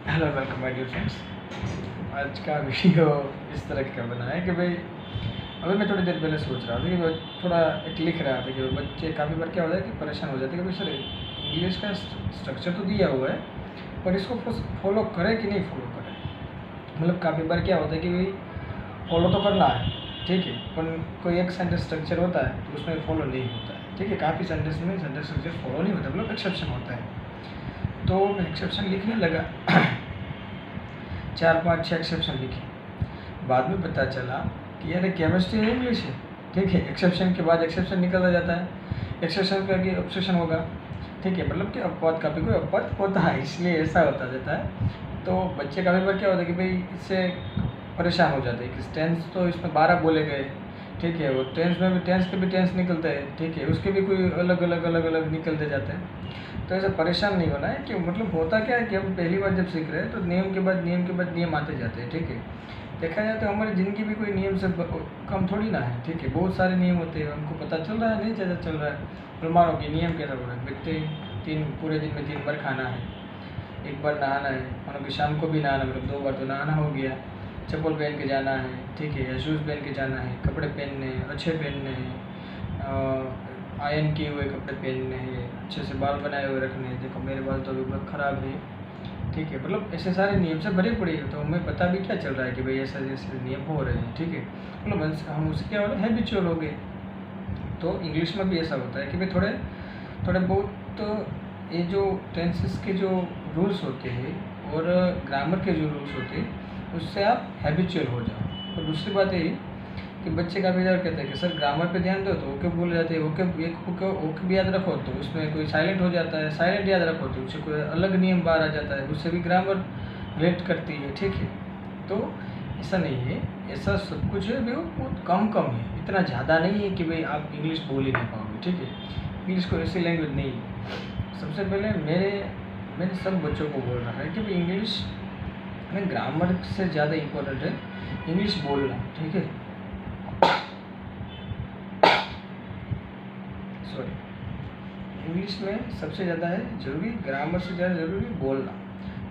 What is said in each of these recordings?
Hello welcome my dear friends. आज का video इस तरह का बना है कि भाई अभी मैं थोड़ी देर पहले सोच रहा था कि भाई थोड़ा एक लिख रहा था कि बच्चे काफ़ी बार क्या होता है कि परेशान हो जाते हैं कि भाई सर इंग्लिश का स्ट्रक्चर तो दिया हुआ है पर इसको फॉलो करें कि नहीं फॉलो करें। मतलब काफ़ी बार क्या होता है कि भाई फॉलो तो करना है, ठीक है, पर कोई एक सेंटेंस स्ट्रक्चर होता है तो उसमें फॉलो नहीं होता है, ठीक है। काफ़ी सेंटेंस में सेंटेंस स्ट्रक्चर फॉलो नहीं होता, मतलब एक्सेप्शन होता है। तो मैं एक्सेप्शन लिखने लगा 4 5 6 एक्सेप्शन लिखे। बाद में पता चला कि यार केमिस्ट्री है इंग्लिश है, ठीक है। एक्सेप्शन के बाद एक्सेप्शन निकलता जाता है, एक्सेप्शन का आगे ऑब्सेशन होगा, ठीक है। मतलब कि अपवाद का भी कोई अपवाद होता है, इसलिए ऐसा होता जाता है। तो बच्चे काफ़ी बार क्या होता है कि भाई इससे परेशान हो जाते हैं कि टेंस तो इसमें 12 बोले गए, ठीक है। वो टेंस में भी टेंस के भी टेंस निकलते हैं, ठीक है, उसके भी कोई अलग अलग निकलते जाते हैं। तो ऐसे परेशान नहीं होना है कि मतलब होता क्या है कि हम पहली बार जब सीख रहे हैं तो नियम के बाद नियम के बाद नियम आते जाते हैं, ठीक है। देखा जाए तो हमारी ज़िंदगी भी कोई नियम से कम थोड़ी ना है, ठीक है। बहुत सारे नियम होते हैं, हमको पता चल रहा है नहीं ज़्यादा चल रहा है। तो मानो कि नियम कैसा बोला व्यक्ति पूरे दिन में 3 बार खाना है, 1 बार नहाना है, मानो कि शाम को भी नहाना, मतलब 2 बार तो नहाना हो गया। चप्पल पहन के जाना है, ठीक है, या शूज़ पहन के जाना है, कपड़े पहनने हैं, अच्छे पहनने हैं, आयरन किए हुए कपड़े पहनने हैं, अच्छे से बाल बनाए हुए रखने हैं। देखो मेरे बाल तो अभी बहुत ख़राब है, ठीक है। मतलब ऐसे सारे नियम से भरे पड़े हैं, तो हमें पता भी क्या चल रहा है कि भाई ऐसे ऐसे नियम हो रहे हैं, ठीक है। मतलब हम उससे क्या हो रहा है, हैबिचुअल हो गए। तो इंग्लिश में भी ऐसा होता है कि भाई थोड़े थोड़े बहुत ये जो टेंसेस के जो रूल्स होते हैं और ग्रामर के जो रूल्स होते हैं उससे आप हैबिचुअल हो जाओ। और दूसरी बात ये कि बच्चे काफ़ी बार कहते हैं कि सर ग्रामर पे ध्यान दो, तो ओके बोल जाते हैं, ओके एक ओके भी याद रखो तो उसमें कोई साइलेंट हो जाता है, साइलेंट याद रखो तो उससे कोई अलग नियम बाहर आ जाता है, उससे भी ग्रामर रिलेट करती है, ठीक है। तो ऐसा नहीं है, ऐसा सब कुछ है भी बहुत कम है, इतना ज़्यादा नहीं है कि भाई आप इंग्लिश बोल ही नहीं पाओगे, ठीक है। इंग्लिश कोई ऐसी लैंग्वेज नहीं है। सबसे पहले मैंने सब बच्चों को बोल रहा है कि भाई इंग्लिश में ग्रामर से ज़्यादा इम्पोर्टेंट है इंग्लिश बोलना, ठीक है। सॉरी, इंग्लिश में सबसे ज़्यादा है ज़रूरी, ग्रामर से ज़्यादा ज़रूरी बोलना।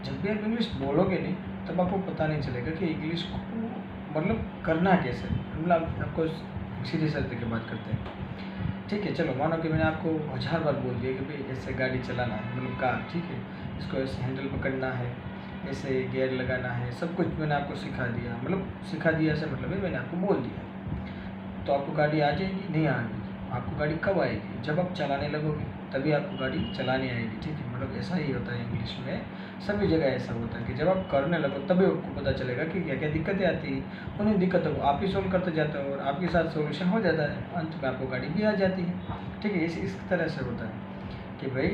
जब भी आप इंग्लिश बोलोगे नहीं तब आपको पता नहीं चलेगा कि इंग्लिश को मतलब करना कैसे। मतलब आपको सीधे साधे की बात करते हैं, ठीक है। चलो मानो कि मैंने आपको 1000 बार बोल दिया कि भाई ऐसे गाड़ी चलाना है, मतलब कार, ठीक है, इसको ऐसे हैंडल पकड़ना है, ऐसे गियर लगाना है, सब कुछ मैंने आपको सिखा दिया। मतलब सिखा दिया से मतलब है मैंने आपको बोल दिया, तो आपको गाड़ी आ जाएगी, नहीं आएगी। आपको गाड़ी कब आएगी, जब आप चलाने लगोगे तभी आपको गाड़ी चलानी आएगी, ठीक है। मतलब ऐसा ही होता है इंग्लिश में, सभी जगह ऐसा होता है कि जब आप करने लगो तभी आपको पता चलेगा कि क्या क्या दिक्कतें आती हैं। उन्हीं दिक्कतों को आप ही सोल्व करते जाते हो और आपके साथ सोल्यूशन हो जाता है, अंत में आपको गाड़ी भी आ जाती है, ठीक है। इस तरह से होता है कि भाई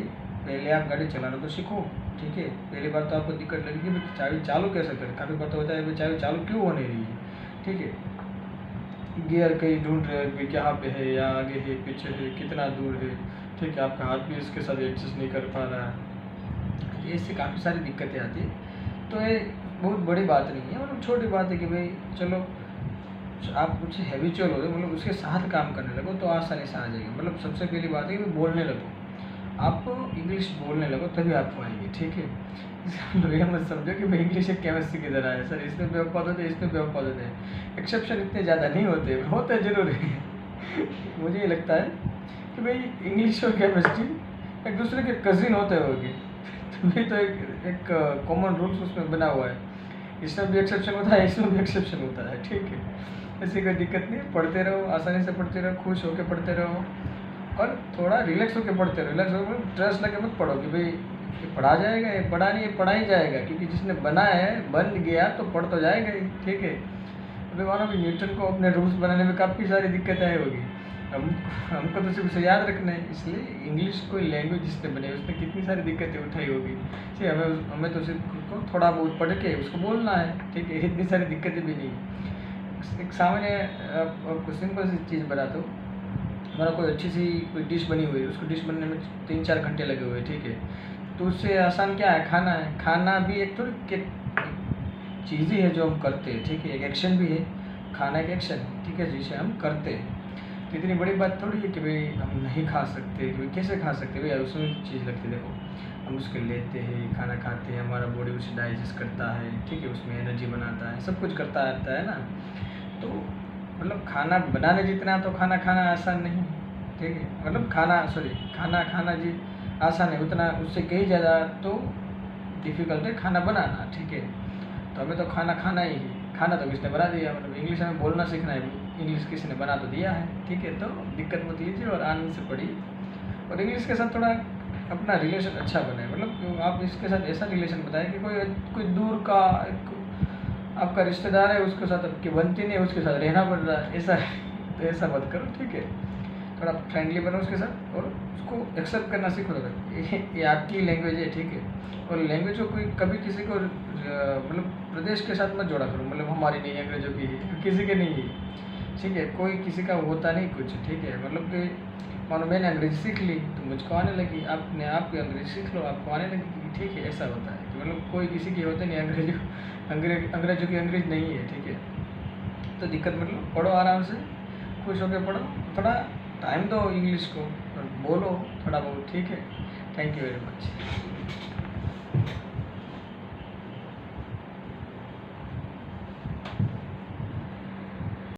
पहले आप गाड़ी चलाना तो सीखो, ठीक है। पहली बार तो आपको दिक्कत लगेगी भाई चाबी चालू कैसे करें, काफ़ी बार तो होता है भाई चाबी चालू क्यों हो नहीं रही है, ठीक है। गियर कहीं ढूंढ रहे हैं कि कहाँ पे है, या आगे है पीछे है, कितना दूर है, ठीक है। आपका हाथ भी इसके साथ एडजस्ट नहीं कर पा रहा है, ये इससे काफ़ी सारी दिक्कतें आती हैं। तो ये बहुत बड़ी बात नहीं है, मतलब छोटी बात है कि भाई चलो आप कुछ हैबिचुअल हो गए, मतलब उसके साथ काम करने लगो तो आसानी से आ जाएगी। मतलब सबसे पहली बात है कि बोलने लगो, आप इंग्लिश बोलने लगो तभी आपको आएगी, ठीक है। लोग ये मत समझो कि भाई इंग्लिश एक केमिस्ट्री की तरह है, सर इसमें बेवकूफ़ होते हैं, इसमें बेवकूफ़ होते हैं। एक्सेप्शन इतने ज़्यादा नहीं होते जरूर है। मुझे ये लगता है कि भाई इंग्लिश और केमिस्ट्री एक दूसरे के कजिन होते होंगे, तभी तो एक कॉमन रूल्स उसमें बना हुआ है। इसमें भी एक्सेप्शन होता है, इसमें भी एक्सेप्शन होता है, ठीक है। ऐसी कोई दिक्कत नहीं है, पढ़ते रहो, आसानी से पढ़ते रहो, खुश होकर पढ़ते रहो और थोड़ा रिलैक्स होकर पढ़ते रहो। रिलैक्स होकर स्ट्रेस लगे मत पढ़ो कि भाई ये पढ़ा जाएगा, ये पढ़ा नहीं, ये पढ़ा ही जाएगा, क्योंकि जिसने बनाया है बन गया तो पढ़ तो जाएगा ही, ठीक है। अभी मानो कि न्यूटन को अपने रूल्स बनाने में काफ़ी सारी दिक्कतें आई होगी, हमको तो सिर्फ उसे याद रखना है। इसलिए इंग्लिश कोई लैंग्वेज जिसने बनाई उसने कितनी सारी दिक्कतें उठाई होगी, ठीक है। हमें तो सिर्फ को थोड़ा बहुत पढ़ के उसको बोलना है, ठीक है, इतनी सारी दिक्कतें भी नहीं। एक सामान्य आपको सिंपल सी चीज़ बताता हूँ। हमारा कोई अच्छी सी कोई डिश बनी हुई है, उसको डिश बनने में 3 4 घंटे लगे हुए, ठीक है। तो उससे आसान क्या है, खाना है। खाना भी एक थोड़ी चीज़ ही है जो हम करते हैं, ठीक है, एक एक्शन भी है। खाना एक एक्शन है, ठीक है, जिसे हम करते हैं। तो इतनी बड़ी बात थोड़ी है कि भाई हम नहीं खा सकते, कि भाई कैसे खा सकते भाई, उसमें चीज़ लगती है। देखो हम उसके लेते हैं, खाना खाते हैं, हमारा बॉडी उसे डाइजेस्ट करता है, ठीक है, उसमें एनर्जी बनाता है, सब कुछ करता रहता है ना। तो मतलब खाना बनाने जितना तो खाना खाना आसान नहीं, ठीक है, मतलब खाना खाना जी आसान है, उतना उससे कहीं ज़्यादा तो डिफ़िकल्ट है खाना बनाना, ठीक है। तो हमें तो खाना खाना ही है, खाना तो किसने बना दिया, मतलब इंग्लिश हमें बोलना सीखना है, इंग्लिश किसी ने बना तो दिया है, ठीक है। तो दिक्कत मत लीजिए और आनंद से पढ़िए, और इंग्लिश के साथ थोड़ा अपना रिलेशन अच्छा बनाए, मतलब आप इसके साथ ऐसा रिलेशन बताएं कि कोई कोई दूर का एक आपका रिश्तेदार है, उसके साथ आपकी बनती नहीं है, उसके साथ रहना पड़ रहा है, ऐसा तो ऐसा मत करो, ठीक है। थोड़ा फ्रेंडली बनो उसके साथ और उसको एक्सेप्ट करना सीखो। ये आपकी लैंग्वेज है, ठीक है, और लैंग्वेज को कोई कभी किसी को मतलब प्रदेश के साथ मत जोड़ा करो, मतलब हमारी नहीं, अंग्रेजों की है, किसी के नहीं है, ठीक है, कोई किसी का होता नहीं कुछ, ठीक है। मतलब कि मानो मैंने अंग्रेजी सीख ली तो मुझको आने लगी, आपने आपकी अंग्रेजी सीख लो आपको आने लगी, ठीक है। ऐसा होता है कि मतलब कोई किसी की होते नहीं, अंग्रेजों की अंग्रेज नहीं है, ठीक है। तो दिक्कत मतलब पढ़ो आराम से, खुश होकर पढ़ो, थोड़ा टाइम दो इंग्लिश को और बोलो थोड़ा बहुत, ठीक है। Thank you very much.